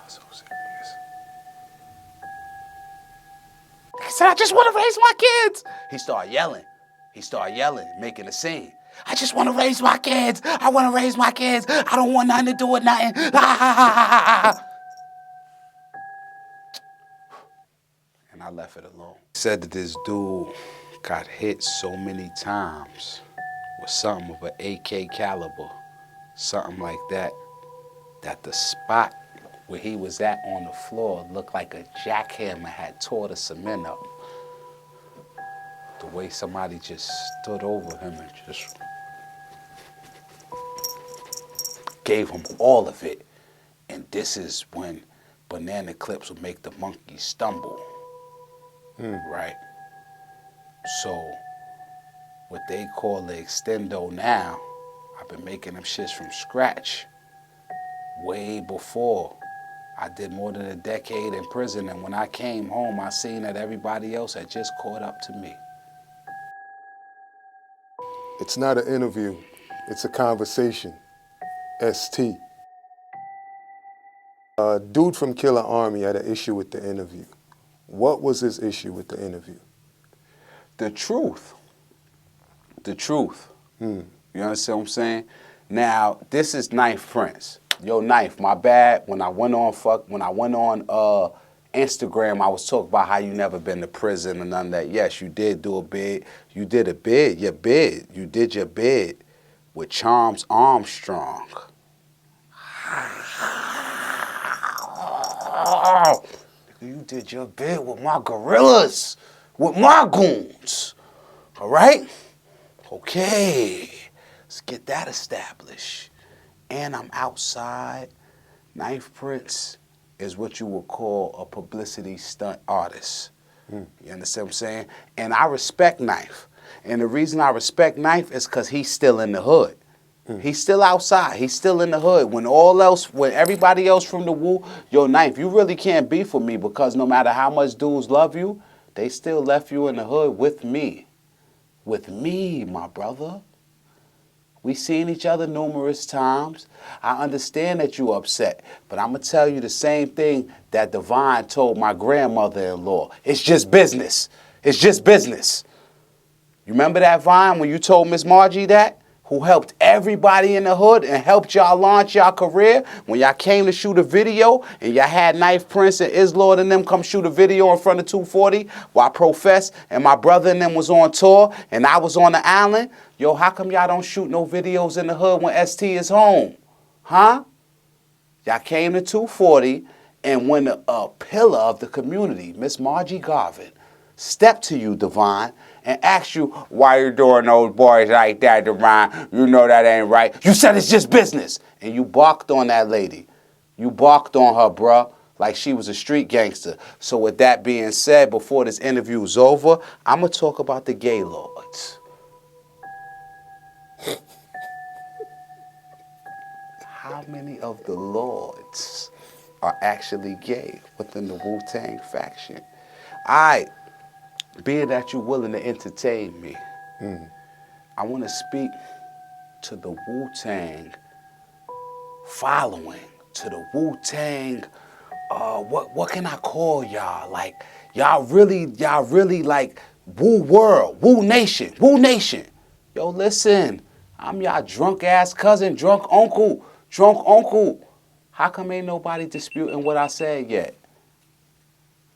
so serious. He said, I just want to raise my kids. He started yelling, making a scene. I just want to raise my kids. I want to raise my kids. I don't want nothing to do with nothing. And I left it alone. He said that this dude got hit so many times with something of an AK caliber, something like that, that the spot where he was at on the floor looked like a jackhammer had tore the cement up. The way somebody just stood over him and just gave him all of it. And this is when banana clips would make the monkey stumble, right? So what they call the Extendo now, I've been making them shits from scratch way before. I did more than a decade in prison, and when I came home, I seen that everybody else had just caught up to me. It's not an interview, it's a conversation. ST. Dude from Killer Army had an issue with the interview. What was his issue with the interview? The truth. The truth. You understand what I'm saying? Now, this is Knife Prince. Yo, Knife, my bad. When I went on Instagram, I was talking about how you never been to prison and none of that. Yes, you did do a bid. You did a bid. Your bid. You did your bid with Charles Armstrong. You did your bid with my gorillas, with my goons. All right? Okay. Let's get that established. And I'm outside. Knife Prince is what you would call a publicity stunt artist. You understand what I'm saying? And I respect Knife. And the reason I respect Knife is because he's still in the hood. He's still outside. He's still in the hood. When everybody else from the Wu, yo, Knife, you really can't beef with me because no matter how much dudes love you, they still left you in the hood with me. With me, my brother. We seen each other numerous times. I understand that you upset, but I'm going to tell you the same thing that Divine told my grandmother-in-law. It's just business. It's just business. You remember that, Vine, when you told Miss Margie that? Who helped everybody in the hood and helped y'all launch y'all career? When y'all came to shoot a video and y'all had Knife Prince and Islord and them come shoot a video in front of 240 while Profess and my brother and them was on tour and I was on the island? Yo, how come y'all don't shoot no videos in the hood when ST is home? Huh? Y'all came to 240 and when a pillar of the community, Miss Margie Garvin, stepped to you, Divine, and asked you, why you doing those boys like that, Divine? You know that ain't right. You said it's just business. And you barked on that lady. You barked on her, bruh, like she was a street gangster. So with that being said, before this interview is over, I'm going to talk about the gay lords. How many of the lords are actually gay within the Wu-Tang faction? Being that you're willing to entertain me, I want to speak to the Wu-Tang following, to the Wu-Tang, what can I call y'all? Like, y'all really like Wu World, Wu Nation. Yo, listen, I'm y'all drunk ass cousin, drunk uncle. How come ain't nobody disputing what I said yet?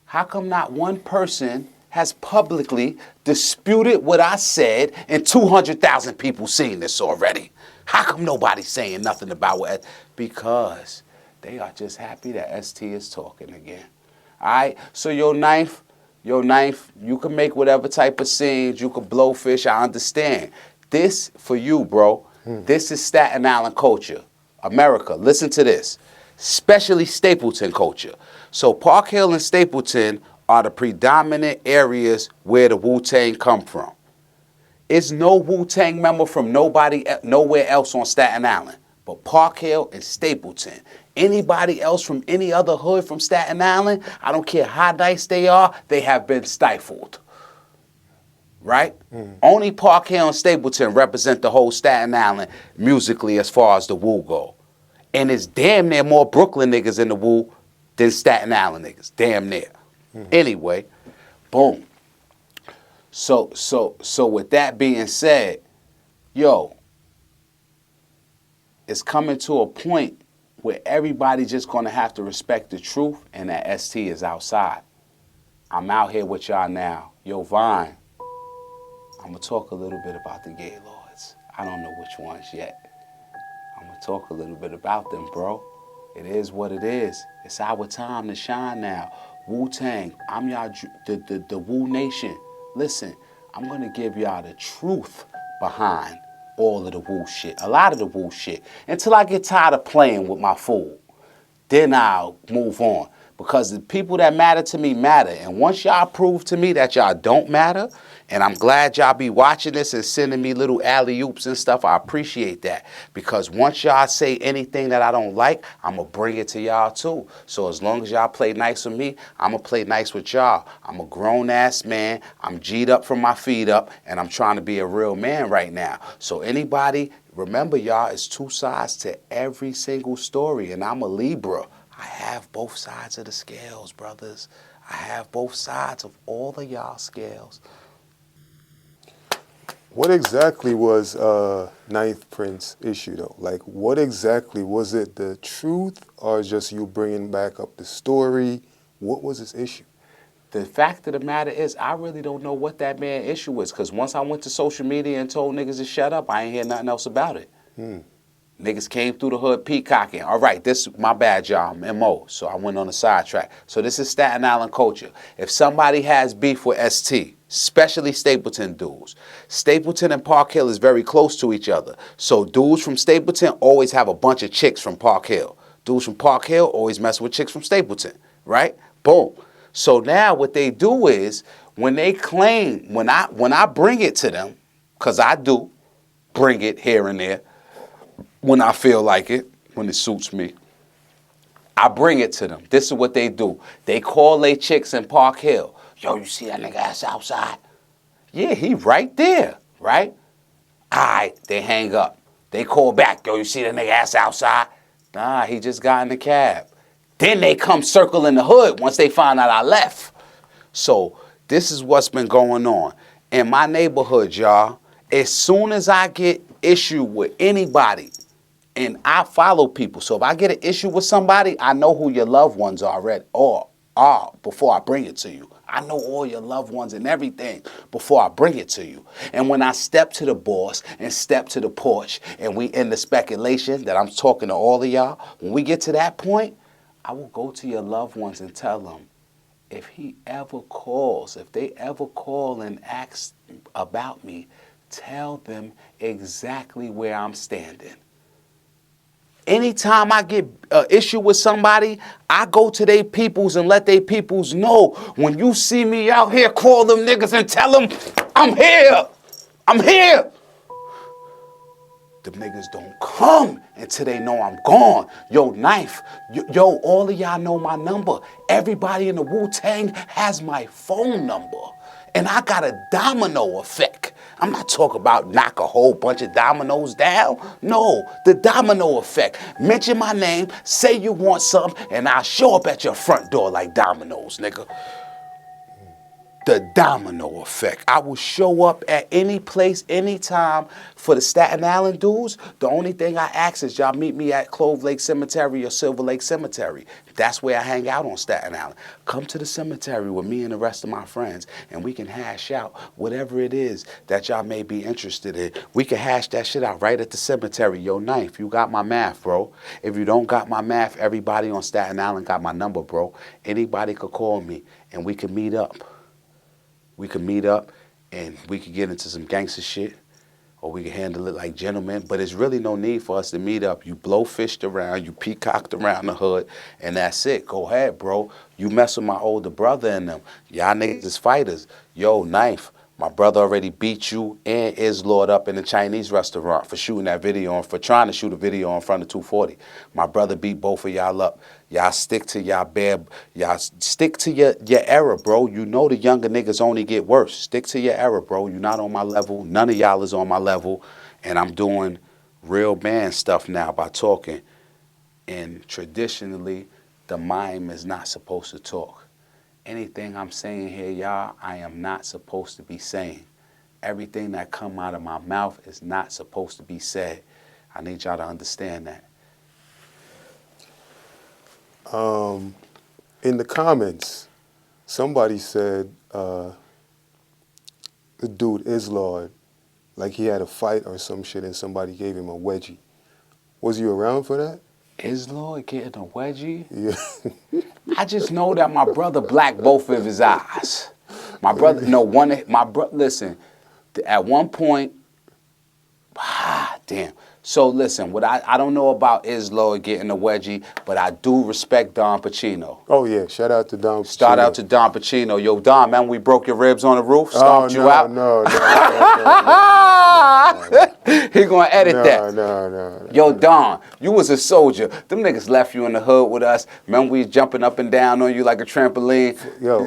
How come not one person has publicly disputed what I said and 200,000 people seen this already? How come nobody's saying nothing about what? Because they are just happy that ST is talking again. All right? So your knife, you can make whatever type of scenes, you can blow fish, I understand. This, for you, bro, this is Staten Island culture. America, listen to this. Especially Stapleton culture. So Park Hill and Stapleton are the predominant areas where the Wu-Tang come from. It's no Wu-Tang member from nowhere else on Staten Island, but Park Hill and Stapleton. Anybody else from any other hood from Staten Island, I don't care how nice they are, they have been stifled. Right? Only Park Hill and Stapleton represent the whole Staten Island musically as far as the Wu go. And it's damn near more Brooklyn niggas in the Wu than Staten Island niggas, damn near. Anyway, boom. So with that being said, yo, it's coming to a point where everybody just gonna have to respect the truth, and that ST is outside. I'm out here with y'all now. Yo, Vine, I'm gonna talk a little bit about the gay lords. I don't know which ones yet. I'm gonna talk a little bit about them, bro. It is what it is. It's our time to shine now. Wu-Tang, I'm y'all, the Wu Nation. Listen, I'm gonna give y'all the truth behind all of the Wu shit, a lot of the Wu shit, until I get tired of playing with my food. Then I'll move on. Because the people that matter to me matter. And once y'all prove to me that y'all don't matter, and I'm glad y'all be watching this and sending me little alley-oops and stuff, I appreciate that. Because once y'all say anything that I don't like, I'm going to bring it to y'all too. So as long as y'all play nice with me, I'm going to play nice with y'all. I'm a grown-ass man. I'm G'd up from my feet up, and I'm trying to be a real man right now. So anybody, remember y'all, it's two sides to every single story, and I'm a Libra. I have both sides of the scales, brothers. I have both sides of all of y'all scales. What exactly was Ninth Prince issue though? Like, what exactly was it? The truth, or just you bringing back up the story? What was his issue? The fact of the matter is, I really don't know what that man's issue is, because once I went to social media and told niggas to shut up, I ain't hear nothing else about it. Niggas came through the hood peacocking. All right, this, my bad, y'all, I'm MO, so I went on a sidetrack. So this is Staten Island culture. If somebody has beef with ST, especially Stapleton dudes, Stapleton and Park Hill is very close to each other. So dudes from Stapleton always have a bunch of chicks from Park Hill. Dudes from Park Hill always mess with chicks from Stapleton, right? Boom. So now what they do is, when they claim, when I bring it to them, because I do bring it here and there, when I feel like it, when it suits me, I bring it to them. This is what they do. They call they chicks in Park Hill. Yo, you see that nigga ass outside? Yeah, he right there, right? All right, they hang up. They call back. Yo, you see that nigga ass outside? Nah, he just got in the cab. Then they come circling the hood once they find out I left. So this is what's been going on. In my neighborhood, y'all, as soon as I get issue with anybody, and I follow people. So if I get an issue with somebody, I know who your loved ones are already, or are before I bring it to you. I know all your loved ones and everything before I bring it to you. And when I step to the boss and step to the porch and we end the speculation that I'm talking to all of y'all, when we get to that point, I will go to your loved ones and tell them, if he ever calls, if they ever call and ask about me, tell them exactly where I'm standing. Anytime I get an issue with somebody, I go to they peoples and let they peoples know. When you see me out here, call them niggas and tell them, I'm here. I'm here. The niggas don't come until they know I'm gone. Yo, Knife, yo, all of y'all know my number. Everybody in the Wu-Tang has my phone number. And I got a domino effect. I'm not talking about knock a whole bunch of dominoes down. No, the domino effect. Mention my name, say you want something, and I'll show up at your front door like dominoes, nigga. The domino effect. I will show up at any place, anytime. For the Staten Island dudes, the only thing I ask is y'all meet me at Clove Lake Cemetery or Silver Lake Cemetery. That's where I hang out on Staten Island. Come to the cemetery with me and the rest of my friends, and we can hash out whatever it is that y'all may be interested in. We can hash that shit out right at the cemetery. Yo, Knife, you got my math, bro. If you don't got my math, everybody on Staten Island got my number, bro. Anybody could call me, and we can meet up. We could meet up and we could get into some gangster shit, or we could handle it like gentlemen. But there's really no need for us to meet up. You blowfished around, you peacocked around the hood, and that's it. Go ahead, bro. You mess with my older brother and them. Y'all niggas is fighters. Yo, Knife, my brother already beat you and Islord up in the Chinese restaurant for shooting that video, for trying to shoot a video in front of 240. My brother beat both of y'all up. Y'all stick to y'all stick to your era, bro. You know the younger niggas only get worse. Stick to your era, bro. You're not on my level. None of y'all is on my level. And I'm doing real man stuff now by talking. And traditionally, The mime is not supposed to talk. Anything I'm saying here, y'all, I am not supposed to be saying. Everything that come out of my mouth is not supposed to be said. I need y'all to understand that. In the comments, somebody said the dude Islord, like he had a fight or some shit and somebody gave him a wedgie. Was you around for that? Is Lord getting a wedgie? Yeah. I just know that my brother blacked both of his eyes. My brother, listen, at one point, damn. So listen, what I don't know about Islo getting a wedgie, but I do respect Don Pacino. Oh yeah, shout out to Don Pacino. Shout out to Don Pacino. Yo, Don, man, we broke your ribs on the roof, stomped you out. No. He gonna edit that. No. Yo, Don, you was a soldier. Them niggas left you in the hood with us. Man, we was jumping up and down on you like a trampoline. Yo,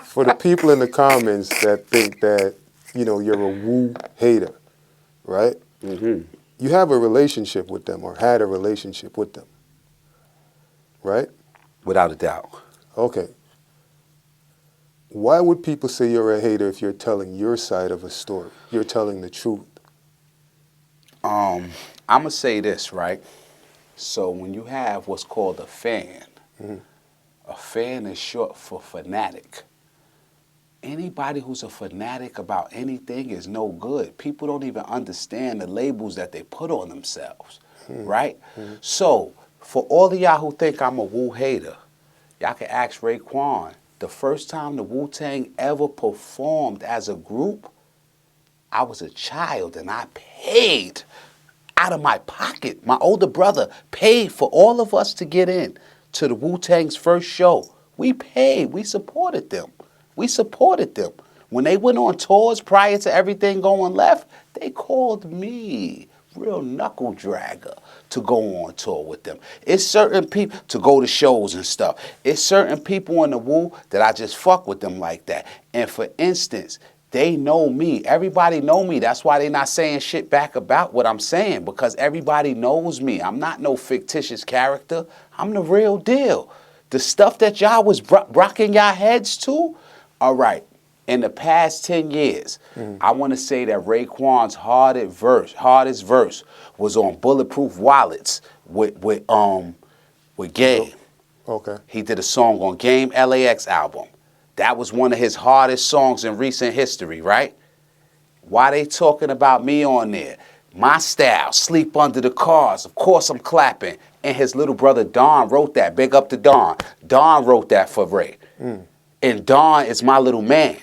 for the people in the comments that think that, you know, you're a Wu hater, right? Mm-hmm. You have a relationship with them or had a relationship with them, right? Without a doubt. Okay. Why would people say you're a hater if you're telling your side of a story? You're telling the truth. I'm going to say this, right? So when you have what's called a fan, a fan is short for fanatic. Anybody who's a fanatic about anything is no good. People don't even understand the labels that they put on themselves, right? So for all of y'all who think I'm a Wu hater, y'all can ask Raekwon. The first time the Wu-Tang ever performed as a group, I was a child and I paid out of my pocket. My older brother paid for all of us to get in to the Wu-Tang's first show. We paid. We supported them. When they went on tours prior to everything going left, they called me, real knuckle dragger, to go on tour with them. It's certain people, to go to shows and stuff. It's certain people in the Wu that I just fuck with them like that. And for instance, they know me. Everybody know me. That's why they not saying shit back about what I'm saying, because everybody knows me. I'm not no fictitious character. I'm the real deal. The stuff that y'all was rocking y'all heads to, all right, in the past 10 years, I want to say that Raekwon's hardest verse was on Bulletproof Wallets with Game. Okay. He did a song on Game LAX album. That was one of his hardest songs in recent history, right? Why they talking about me on there? My style, sleep under the cars. Of course I'm clapping. And his little brother Don wrote that. Big up to Don. Don wrote that for Ray. And Don is my little man.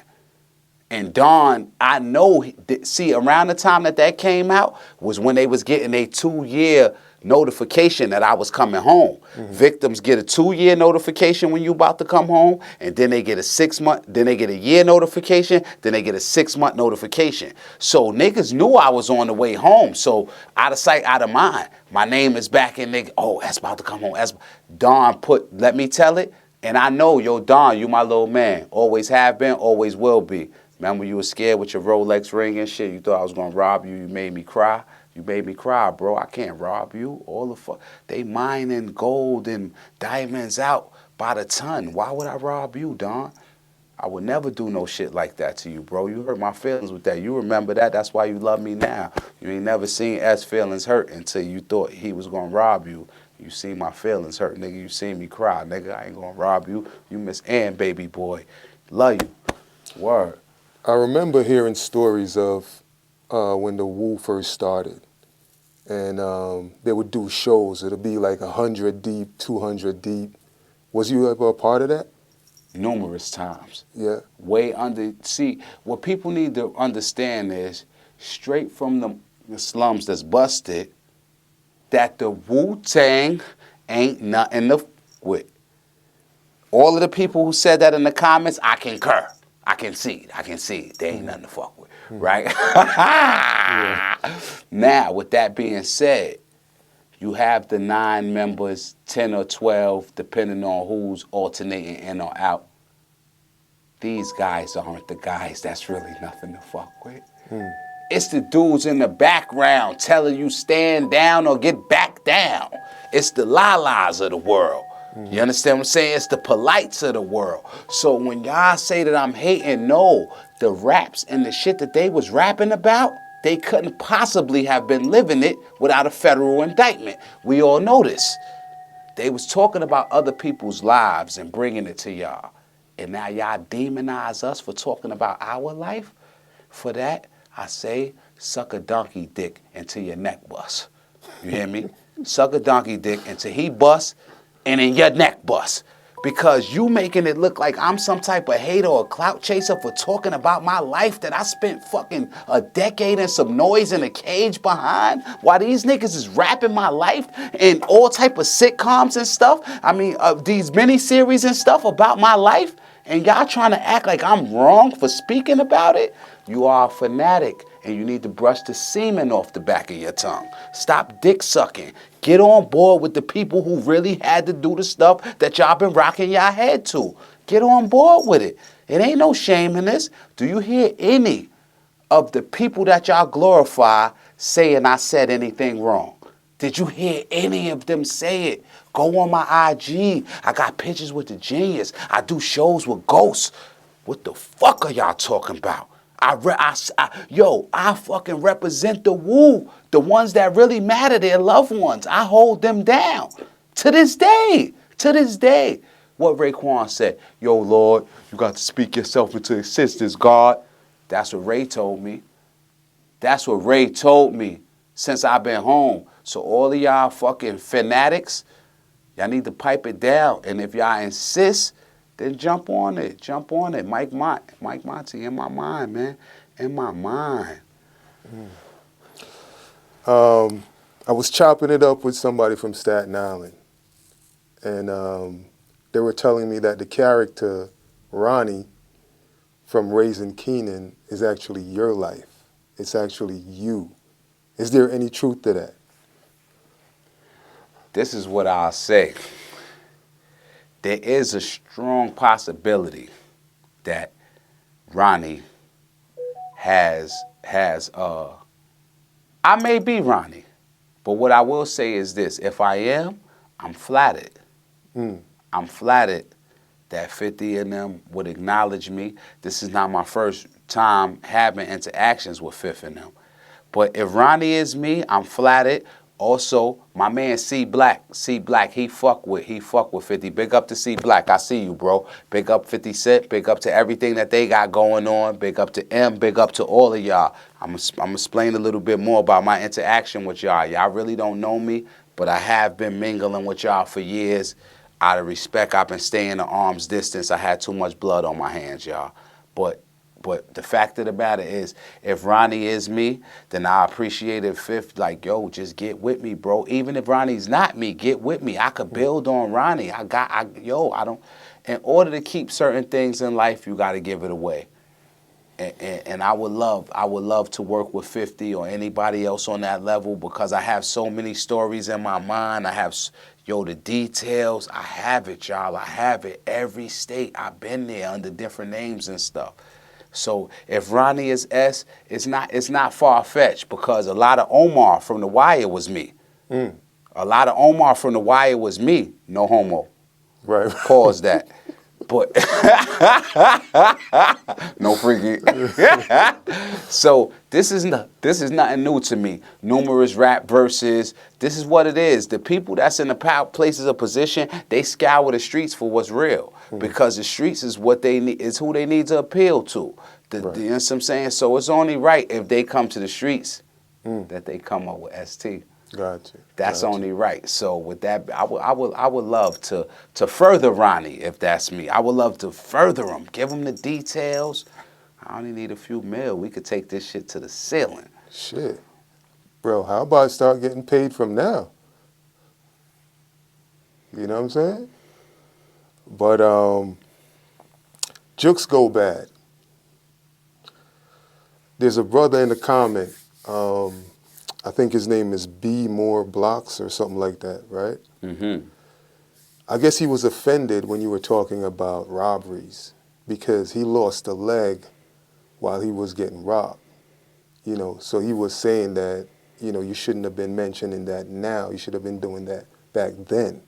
And Don, I know, see, around the time that came out was when they was getting a 2-year notification that I was coming home. Victims get a 2-year notification when you about to come home, and then they get a 6-month, then they get a year notification, then they get a 6-month notification. So niggas knew I was on the way home. So out of sight, out of mind. My name is back in, nigga. Oh, that's about to come home. Don put, let me tell it. And I know, yo, Don, you my little man. Always have been, always will be. Remember you was scared with your Rolex ring and shit? You thought I was going to rob you. You made me cry. You made me cry, bro. I can't rob you. All the fuck. They mining gold and diamonds out by the ton. Why would I rob you, Don? I would never do no shit like that to you, bro. You hurt my feelings with that. You remember that. That's why you love me now. You ain't never seen S feelings hurt until you thought he was going to rob you. You see my feelings hurt, nigga. You see me cry, nigga. I ain't gonna rob you. You Miss Ann, baby boy. Love you. Word. I remember hearing stories of when the Wu first started. And they would do shows. It'd be like 100 deep, 200 deep. Was you ever a part of that? Numerous times. Yeah. Way under. See, what people need to understand is, straight from the slums that's busted, that the Wu-Tang ain't nothing to with. All of the people who said that in the comments, I concur. I can see it. They ain't nothing to fuck with, right? Now, with that being said, you have the 9 members, 10 or 12, depending on who's alternating in or out. These guys aren't the guys that's really nothing to fuck with. It's the dudes in the background telling you stand down or get back down. It's the lalas of the world. You understand what I'm saying? It's the polites of the world. So when y'all say that I'm hating, no, the raps and the shit that they was rapping about, they couldn't possibly have been living it without a federal indictment. We all know this. They was talking about other people's lives and bringing it to y'all. And now y'all demonize us for talking about our life? For that, I say, suck a donkey dick until your neck bust. You hear me? Suck a donkey dick until he bust and then your neck bust. Because you making it look like I'm some type of hater or clout chaser for talking about my life that I spent fucking a decade and some noise in a cage behind, while these niggas is rapping my life and all type of sitcoms and stuff. I mean, these miniseries and stuff about my life, and y'all trying to act like I'm wrong for speaking about it. You are a fanatic, and you need to brush the semen off the back of your tongue. Stop dick sucking. Get on board with the people who really had to do the stuff that y'all been rocking y'all head to. Get on board with it. It ain't no shame in this. Do you hear any of the people that y'all glorify saying I said anything wrong? Did you hear any of them say it? Go on my IG. I got pictures with the Genius. I do shows with ghosts. What the fuck are y'all talking about? I fucking represent the Wu, the ones that really matter, their loved ones. I hold them down. To this day. What Raekwon said, yo, Lord, you got to speak yourself into existence, God. That's what Ray told me. That's what Ray told me since I've been home. So all of y'all fucking fanatics, y'all need to pipe it down. And if y'all insist, then jump on it. Mike Monty, in my mind, man. In my mind. I was chopping it up with somebody from Staten Island, and they were telling me that the character Ronnie from Raising Keenan is actually your life. It's actually you. Is there any truth to that? This is what I'll say. There is a strong possibility that Ronnie has I may be Ronnie, but what I will say is this: if I am, I'm flattered. I'm flattered that 50 of them would acknowledge me. This is not my first time having interactions with 50 of them. But if Ronnie is me, I'm flattered. Also, my man C Black, he fuck with 50. Big up to C Black, I see you, bro. Big up 50 Cent, big up to everything that they got going on. Big up to M, big up to all of y'all. I'm gonna explain a little bit more about my interaction with y'all. Y'all really don't know me, but I have been mingling with y'all for years. Out of respect, I've been staying at arm's distance. I had too much blood on my hands, y'all. But the fact of the matter is, if Ronnie is me, then I appreciate it. Fifth, like, yo, just get with me, bro. Even if Ronnie's not me, get with me. I could build on Ronnie. I don't. In order to keep certain things in life, you got to give it away. And I would love to work with 50 or anybody else on that level, because I have so many stories in my mind. I have, the details. I have it, y'all. I have it. Every state, I've been there under different names and stuff. So if Ronnie is S, it's not far-fetched, because a lot of Omar from The Wire was me. A lot of Omar from The Wire was me. No homo. Right. Pause that. But no freaky. So this is nothing new to me. Numerous rap verses. This is what it is. The people that's in the places of position, they scour the streets for what's real, because the streets is what they need, is who they need to appeal to. You know what I'm saying? So it's only right if they come to the streets that they come up with ST. Gotcha. That's only right. So with that, I would love to further Ronnie, if that's me. I would love to further him, give him the details. I only need a few mil. We could take this shit to the ceiling. Shit. Bro, how about I start getting paid from now? You know what I'm saying? But jokes go bad. There's a brother in the comment, I think his name is B More Blocks or something like that, right? Mm-hmm. I guess he was offended when you were talking about robberies, because he lost a leg while he was getting robbed. So he was saying that, you shouldn't have been mentioning that now. You should have been doing that back then.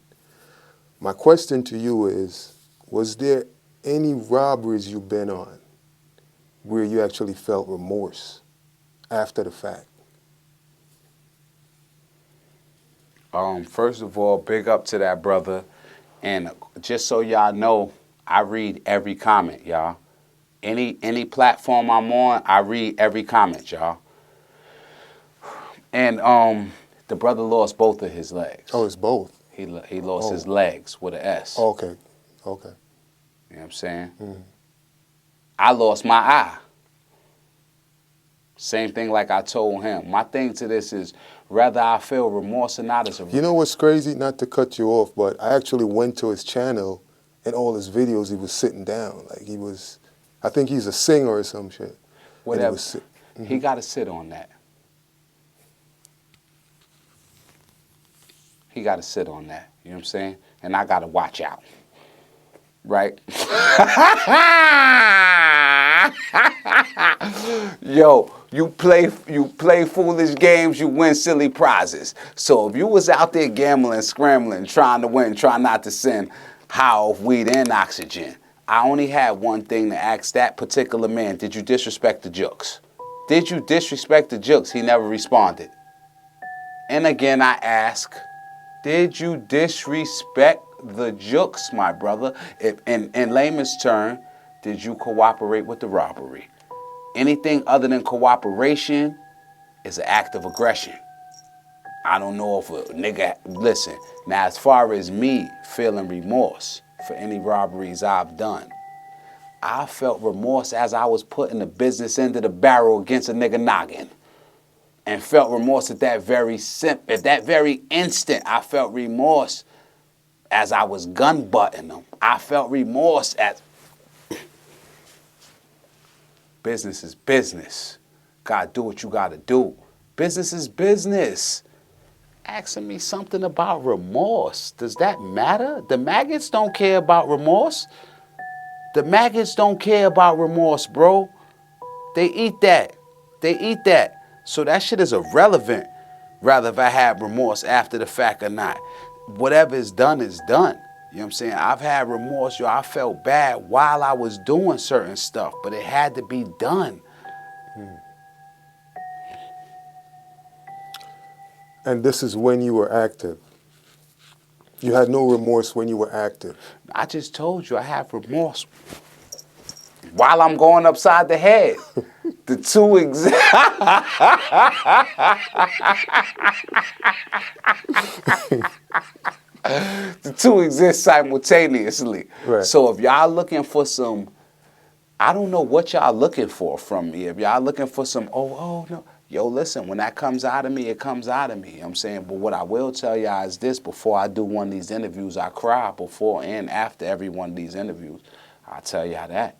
My question to you is, was there any robberies you've been on where you actually felt remorse after the fact? First of all, big up to that brother. And just so y'all know, I read every comment, y'all. Any platform I'm on, I read every comment, y'all. And the brother lost both of his legs. Oh, it's both. He lost his legs with an S. Okay. You know what I'm saying? Mm-hmm. I lost my eye. Same thing like I told him. My thing to this is, whether I feel remorse or not, is a... You know what's crazy? Not to cut you off, but I actually went to his channel, and all his videos, he was sitting down. Like, he was... I think he's a singer or some shit. Whatever. He got to sit on that. He got to sit on that. You know what I'm saying? And I got to watch out. Right? Yo, you play foolish games, you win silly prizes. So if you was out there gambling, scrambling, trying to win, trying not to sin, how of weed and oxygen, I only had one thing to ask that particular man. Did you disrespect the jokes? Did you disrespect the jokes? He never responded. And again, I ask, did you disrespect the jokes, my brother? If, in layman's term, did you cooperate with the robbery? Anything other than cooperation is an act of aggression. I don't know if a nigga... Listen, now as far as me feeling remorse for any robberies I've done, I felt remorse as I was putting the business end of the barrel against a nigga noggin. And felt remorse at that very instant. I felt remorse as I was gun butting them. I felt remorse at... Business is business. Gotta do what you gotta do. Business is business. Asking me something about remorse. Does that matter? The maggots don't care about remorse. The maggots don't care about remorse, bro. They eat that. They eat that. So that shit is irrelevant, rather if I have remorse after the fact or not. Whatever is done is done. You know what I'm saying? I've had remorse, yo. I felt bad while I was doing certain stuff, but it had to be done. And this is when you were active. You had no remorse when you were active. I just told you I have remorse while I'm going upside the head. The two the two exist simultaneously. Right. So if y'all looking for some, I don't know what y'all looking for from me. If y'all looking for some, no. Yo, listen, when that comes out of me, it comes out of me. You know what I'm saying? But what I will tell y'all is this: before I do one of these interviews, I cry before and after every one of these interviews. I'll tell y'all that.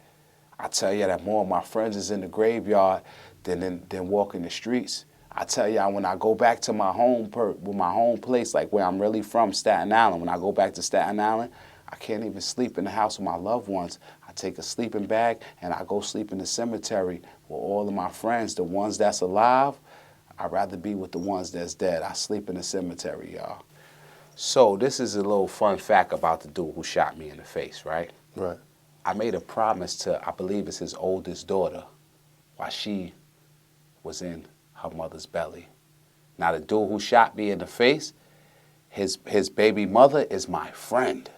I tell you that more of my friends is in the graveyard than walking the streets. I tell y'all, when I go back to my home place, like where I'm really from, Staten Island, when I go back to Staten Island, I can't even sleep in the house with my loved ones. I take a sleeping bag and I go sleep in the cemetery with all of my friends. The ones that's alive, I'd rather be with the ones that's dead. I sleep in the cemetery, y'all. So this is a little fun fact about the dude who shot me in the face, right? Right. I made a promise to, I believe it's his oldest daughter, while she was in her mother's belly. Now the dude who shot me in the face, his baby mother is my friend.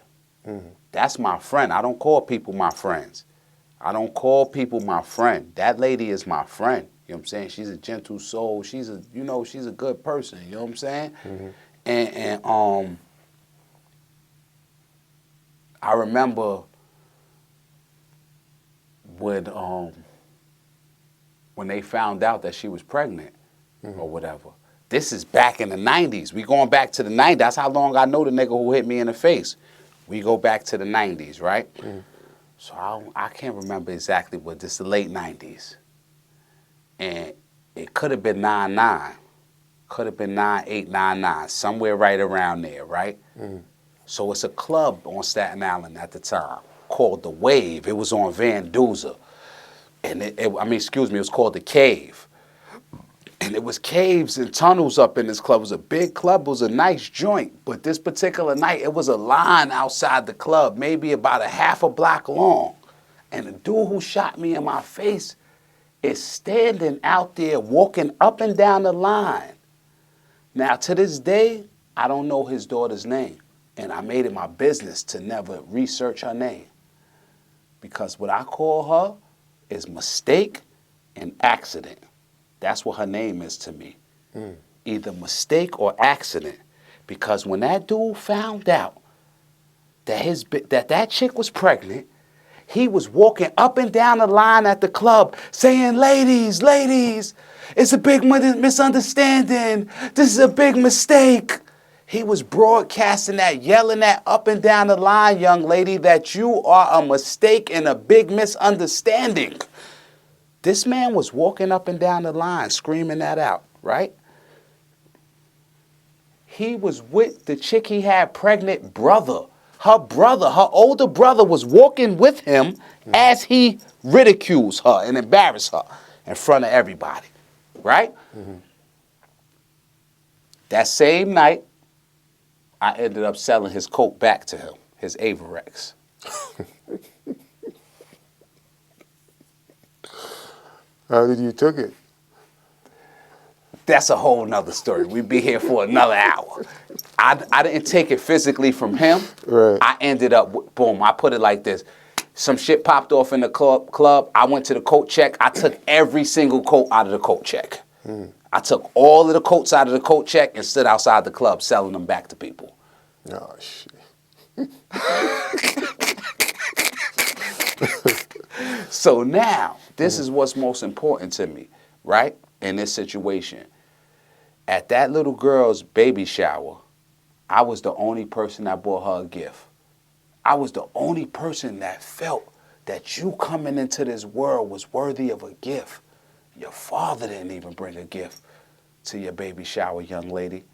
Mm-hmm. That's my friend. I don't call people my friends. I don't call people my friend. That lady is my friend. You know what I'm saying? She's a gentle soul. She's a good person. You know what I'm saying? Mm-hmm. And I remember when they found out that she was pregnant, or whatever. This is back in the 90s. We going back to the 90s. That's how long I know the nigga who hit me in the face. We go back to the 90s, right? So I can't remember exactly, but this is the late 90s. And it could have been 99. Could have been 98, 99, somewhere right around there, right? So it's a club on Staten Island at the time called The Wave. It was on Van Duzer. And it was called The Cave. And And it was caves and tunnels up in this club. It was a big club. It was a nice joint. But this particular night, it was a line outside the club, maybe about a half a block long. And the dude who shot me in my face is standing out there walking up and down the line. Now, to this day, I don't know his daughter's name. And I made it my business to never research her name. Because what I call her is mistake and accident. That's what her name is to me. Either mistake or accident. Because when that dude found out that that chick was pregnant, he was walking up and down the line at the club saying, ladies, ladies, it's a big misunderstanding. This is a big mistake. He was broadcasting that, yelling that up and down the line, young lady, that you are a mistake and a big misunderstanding. This man was walking up and down the line screaming that out, right? He was with the chick he had pregnant brother. Her older brother was walking with him as he ridicules her and embarrassed her in front of everybody, right? That same night, I ended up selling his coat back to him, his Averex. How did you took it? That's a whole nother story. We'd be here for another hour. I didn't take it physically from him. Right. I ended up, boom, I put it like this. Some shit popped off in the club. I went to the coat check. I took every single coat out of the coat check. I took all of the coats out of the coat check and stood outside the club selling them back to people. Oh, shit. So now, this is what's most important to me, right? In this situation. At that little girl's baby shower, I was the only person that bought her a gift. I was the only person that felt that you coming into this world was worthy of a gift. Your father didn't even bring a gift to your baby shower, young lady.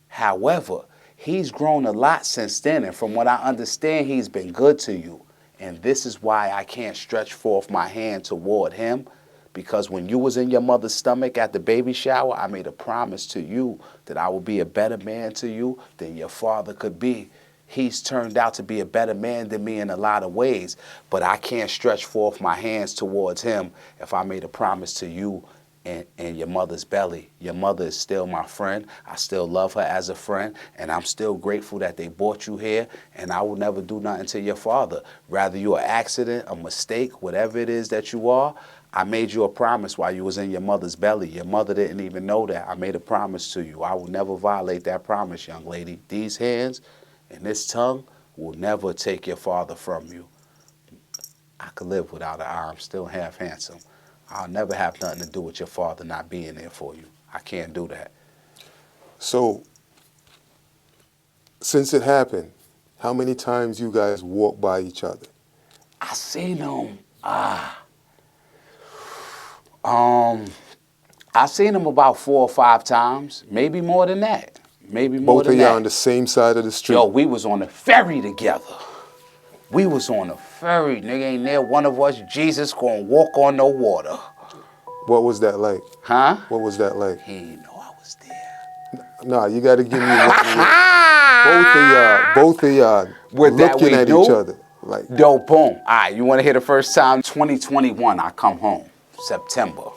However, he's grown a lot since then, and from what I understand, he's been good to you. And this is why I can't stretch forth my hand toward him, because when you was in your mother's stomach at the baby shower, I made a promise to you that I would be a better man to you than your father could be. He's turned out to be a better man than me in a lot of ways, but I can't stretch forth my hands towards him if I made a promise to you and your mother's belly. Your mother is still my friend. I still love her as a friend, and I'm still grateful that they brought you here, and I will never do nothing to your father. Rather you're an accident, a mistake, whatever it is that you are, I made you a promise while you was in your mother's belly. Your mother didn't even know that. I made a promise to you. I will never violate that promise, young lady. These hands and this tongue will never take your father from you. I could live without an eye. I'm still half handsome. I'll never have nothing to do with your father not being there for you. I can't do that. So, since it happened, how many times you guys walked by each other? I seen him. I seen him about 4 or 5 times, maybe more than that. Maybe more Both than of that. y'all on the same side of the street? Yo, we was on the ferry together. We was on the ferry. Nigga, ain't there one of us, Jesus, gonna walk on no water. What was that like? Huh? What was that like? He didn't know I was there. Nah, you gotta give me both of y'all With that looking we at do? each other. Like, Yo, boom. All right, you want to hear the first time? 2021, I come home, September,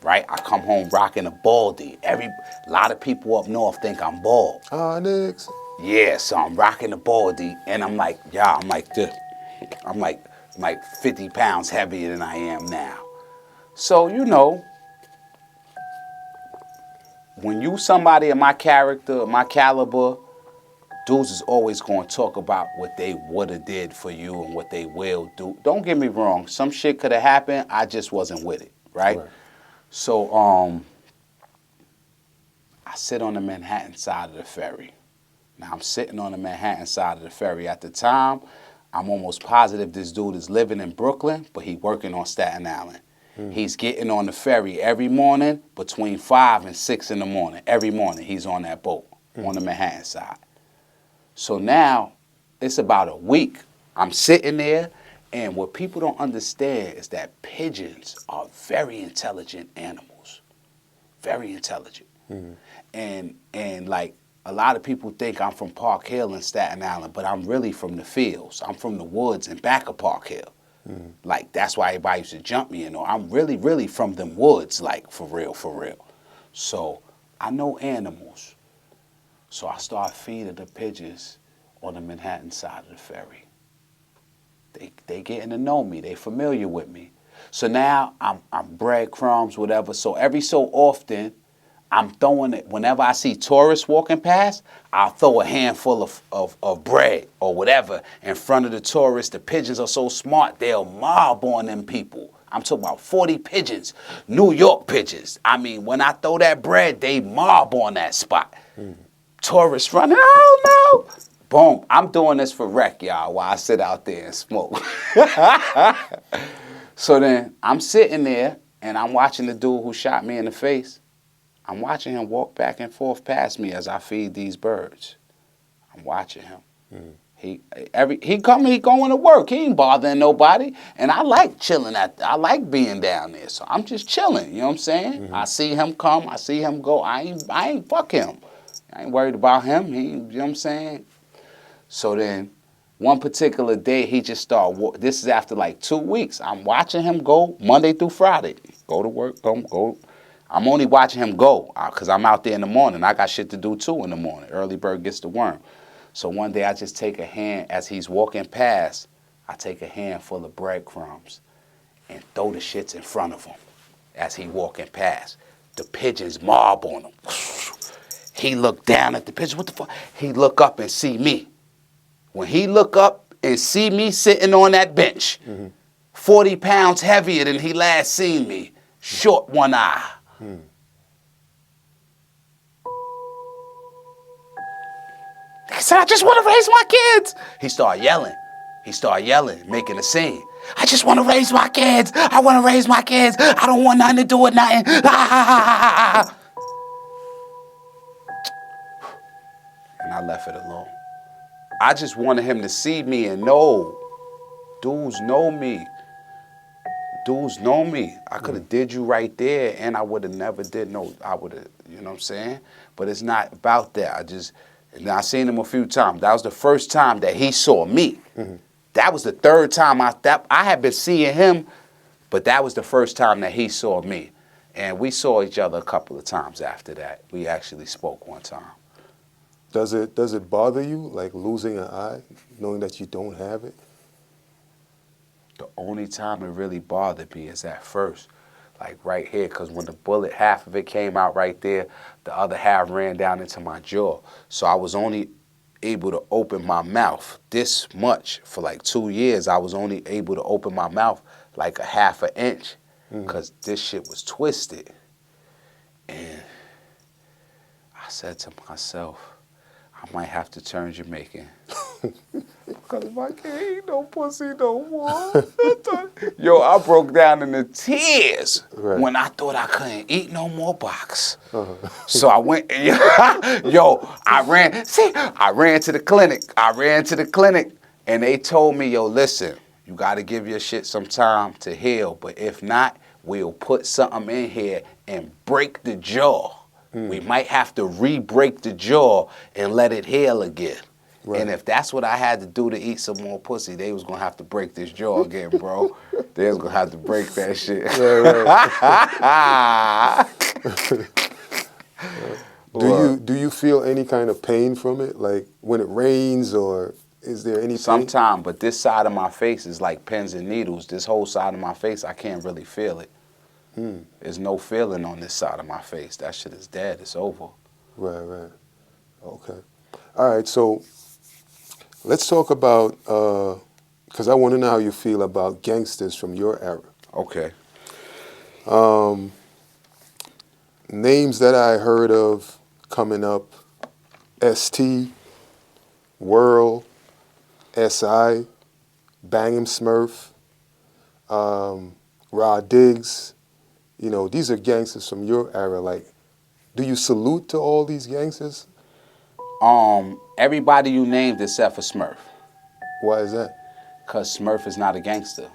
right? I come home rocking a baldy. A lot of people up north think I'm bald. Onyx. Yeah, so I'm rocking the baldy, and I'm like, yeah, I'm like this. I'm like 50 pounds heavier than I am now. So, you know, when you somebody of my character, my caliber, dudes is always going to talk about what they would have did for you and what they will do. Don't get me wrong. Some shit could have happened. I just wasn't with it, right? So I sit on the Manhattan side of the ferry. Now, I'm sitting on the Manhattan side of the ferry. At the time, I'm almost positive this dude is living in Brooklyn, but he working on Staten Island. He's getting on the ferry every morning between 5 and 6 in the morning. Every morning, he's on that boat on the Manhattan side. So now, it's about a week. I'm sitting there, and what people don't understand is that pigeons are very intelligent animals. very intelligent. And like a lot of people think I'm from Park Hill in Staten Island, but I'm really from the fields. I'm from the woods and back of Park Hill. Like that's why everybody used to jump me, you know. I'm really from them woods, like for real, for real. So I know animals. So I start feeding the pigeons on the Manhattan side of the ferry. They getting to know me. They familiar with me. So now I'm breadcrumbs, whatever. So every so often, I'm throwing it. Whenever I see tourists walking past, I'll throw a handful of bread or whatever in front of the tourists. The pigeons are so smart, they'll mob on them people. I'm talking about 40 pigeons, New York pigeons. I mean, when I throw that bread, they mob on that spot. Tourists running, oh no. Boom, I'm doing this for rec, y'all, while I sit out there and smoke. So then I'm sitting there and I'm watching the dude who shot me in the face. I'm watching him walk back and forth past me as I feed these birds. I'm watching him. He going to work. He ain't bothering nobody. And I like chilling I like being down there. So I'm just chilling, you know what I'm saying? I see him come, I see him go. I ain't fuck him. I ain't worried about him. You know what I'm saying? So then one particular day, he just started, this is after like 2 weeks. I'm watching him go Monday through Friday. Go to work, go. I'm only watching him go because I'm out there in the morning. I got shit to do too in the morning. Early bird gets the worm. So one day I just take a hand, as he's walking past, I take a handful of breadcrumbs and throw the shits in front of him as he walking past. The pigeons mob on him. He look down at the pigeons. What the fuck? He look up and see me. When he look up and see me sitting on that bench, 40 pounds heavier than he last seen me, short one eye. He said, I just want to raise my kids. He started yelling, making a scene. I just want to raise my kids. I want to raise my kids. I don't want nothing to do with nothing. And I left it alone. I just wanted him to see me and know, dudes know me. Dudes know me. I could have did you right there and I would have never did no, I would have, you know what I'm saying? But it's not about that. I seen him a few times. That was the first time that he saw me. That was the third time I had been seeing him, but that was the first time that he saw me. And we saw each other a couple of times after that. We actually spoke one time. Does it bother you, like losing an eye, knowing that you don't have it? The only time it really bothered me is at first, like right here, because when the bullet, half of it came out right there, the other half ran down into my jaw. So I was only able to open my mouth this much for like 2 years. I was only able to open my mouth like a half an inch because this shit was twisted. And I said to myself, I might have to turn Jamaican. Because if I can't eat no pussy no more. Yo, I broke down into tears when I thought I couldn't eat no more box. So I went, I ran to the clinic. And they told me, yo, listen, you got to give your shit some time to heal. But if not, we'll put something in here and break the jaw. We might have to re-break the jaw and let it heal again. Right. And if that's what I had to do to eat some more pussy, they was going to have to break this jaw again, bro. They was going to have to break that shit. Right. Do you feel any kind of pain from it? Like when it rains, or is there any pain? Sometimes, but this side of my face is like pins and needles. This whole side of my face, I can't really feel it. There's no feeling on this side of my face. That shit is dead. It's over. Right. Okay. All right, so let's talk about, because I want to know how you feel about gangsters from your era. Okay. Names that I heard of coming up: ST, Whirl, SI, Bang'em Smurf, Rod Diggs. You know, these are gangsters from your era. Like, do you salute to all these gangsters? Everybody you named except for Smurf. Why is that? Because Smurf is not a gangster.